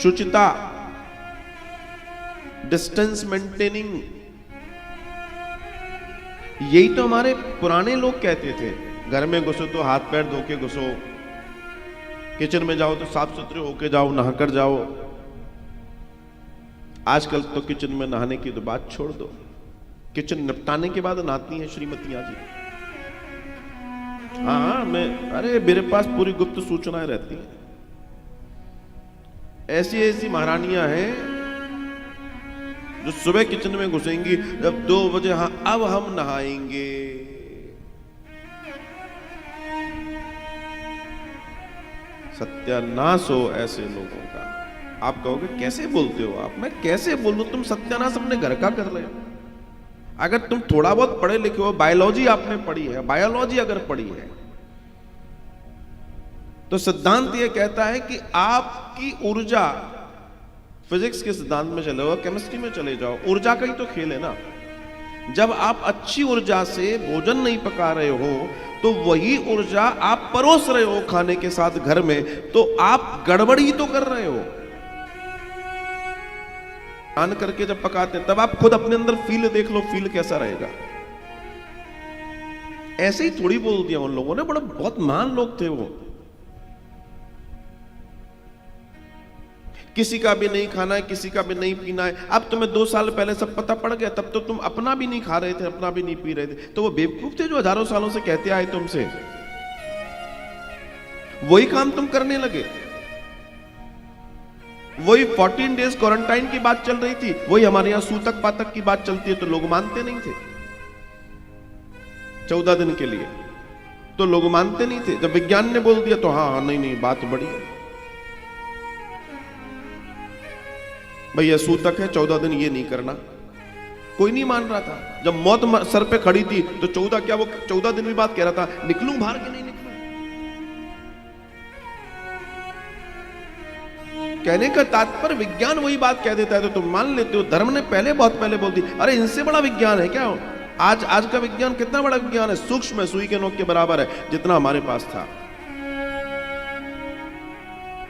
शुचिता, distance maintaining, यही तो हमारे पुराने लोग कहते थे। घर में घुसो तो हाथ पैर धो के घुसो, किचन में जाओ तो साफ सुथरे होके जाओ, नहाकर जाओ। आजकल तो किचन में नहाने की तो बात छोड़ दो, किचन निपटाने के बाद नहाती हैं श्रीमतियां जी। हाँ, अरे मेरे पास पूरी गुप्त सूचनाएं रहती हैं। ऐसी ऐसी महारानियां हैं जो सुबह किचन में घुसेंगी जब 2 बजे, हाँ अब हम नहाएंगे। सत्यानाश हो ऐसे लोगों का। आप कहोगे कैसे बोलते हो आप? मैं कैसे बोलूं? तुम सत्यानाश अपने घर का कर रहे हो। अगर तुम थोड़ा बहुत पढ़े लिखे हो, बायोलॉजी आपने पढ़ी है, बायोलॉजी अगर पढ़ी है तो सिद्धांत यह कहता है कि आपकी ऊर्जा, फिजिक्स के सिद्धांत में चले जाओ, केमिस्ट्री में चले जाओ, ऊर्जा का ही तो खेल है ना। जब आप अच्छी ऊर्जा से भोजन नहीं पका रहे हो तो वही ऊर्जा आप परोस रहे हो खाने के साथ घर में, तो आप गड़बड़ी तो कर रहे हो। आन करके जब पकाते हैं तब आप खुद अपने अंदर फील देख लो, फील कैसा रहेगा। ऐसे ही थोड़ी बोल दिया उन लोगों ने, बड़ा बहुत महान लोग थे वो। किसी का भी नहीं खाना है, किसी का भी नहीं पीना है। अब तुम्हें 2 साल पहले सब पता पड़ गया, तब तो तुम अपना भी नहीं खा रहे थे, अपना भी नहीं पी रहे थे। तो वो बेवकूफ थे जो हजारों सालों से कहते आए तुमसे, वही काम तुम करने लगे। वही 14 डेज क्वारंटाइन की बात चल रही थी, वही हमारे यहां सूतक पातक की बात चलती है, तो लोग मानते नहीं थे। 14 दिन के लिए तो लोग मानते नहीं थे। जब विज्ञान ने बोल दिया तो हाँ नहीं बात बड़ी है भैया, सूतक है 14 दिन ये नहीं करना। कोई नहीं मान रहा था। जब मौत सर पे खड़ी थी तो 14 दिन भी बात कह रहा था, निकलूं बाहर के नहीं निकलूं। कहने का तात्पर्य विज्ञान वही बात कह देता है तो तुम मान लेते हो। धर्म ने बहुत पहले बोल दी। अरे इनसे बड़ा विज्ञान है क्या? आज का विज्ञान कितना बड़ा विज्ञान है, सूक्ष्म है, सुई के नोक के बराबर है जितना हमारे पास था।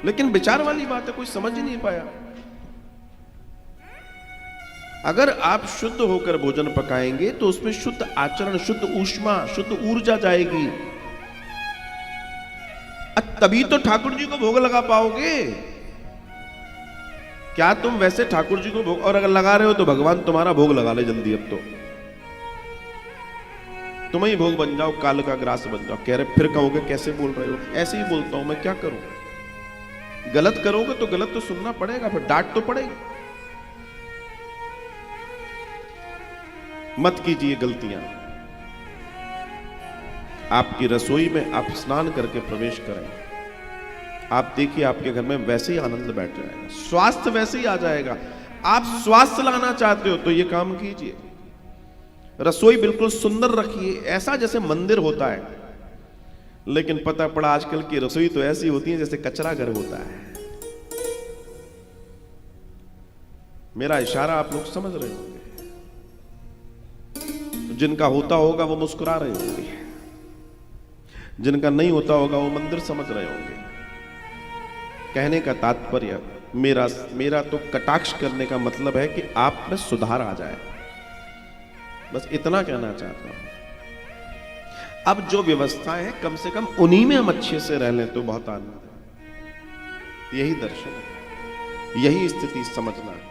लेकिन विचार वाली बात है, कोई समझ ही नहीं पाया। अगर आप शुद्ध होकर भोजन पकाएंगे तो उसमें शुद्ध आचरण, शुद्ध ऊष्मा, शुद्ध ऊर्जा जाएगी। तभी तो ठाकुर जी को भोग लगा पाओगे। क्या तुम वैसे ठाकुर जी को भोग, और अगर लगा रहे हो तो भगवान तुम्हारा भोग लगा ले जल्दी। अब तो तुम ही भोग बन जाओ, काल का ग्रास बन जाओ। कह रहे फिर कहोगे कैसे बोल रहे हो? ऐसे ही बोलता हूं, मैं क्या करूं? गलत करोगे तो गलत तो सुनना पड़ेगा, फिर डांट तो पड़ेगी। मत कीजिए गलतियां। आपकी रसोई में आप स्नान करके प्रवेश करें, आप देखिए आपके घर में वैसे ही आनंद बैठ जाएगा, स्वास्थ्य वैसे ही आ जाएगा। आप स्वास्थ्य लाना चाहते हो तो ये काम कीजिए। रसोई बिल्कुल सुंदर रखिए, ऐसा जैसे मंदिर होता है। लेकिन पता पड़ा आजकल की रसोई तो ऐसी होती है जैसे कचरा घर होता है। मेरा इशारा आप लोग समझ रहे होंगे। जिनका होता होगा वो मुस्कुरा रहे होंगे, जिनका नहीं होता होगा वो मंदिर समझ रहे होंगे। कहने का तात्पर्य मेरा तो कटाक्ष करने का मतलब है कि आप में सुधार आ जाए, बस इतना कहना चाहता हूं। अब जो व्यवस्थाएं हैं कम से कम उन्हीं में हम अच्छे से रह लें तो बहुत आनंद है। यही दर्शन है, यही स्थिति समझना है।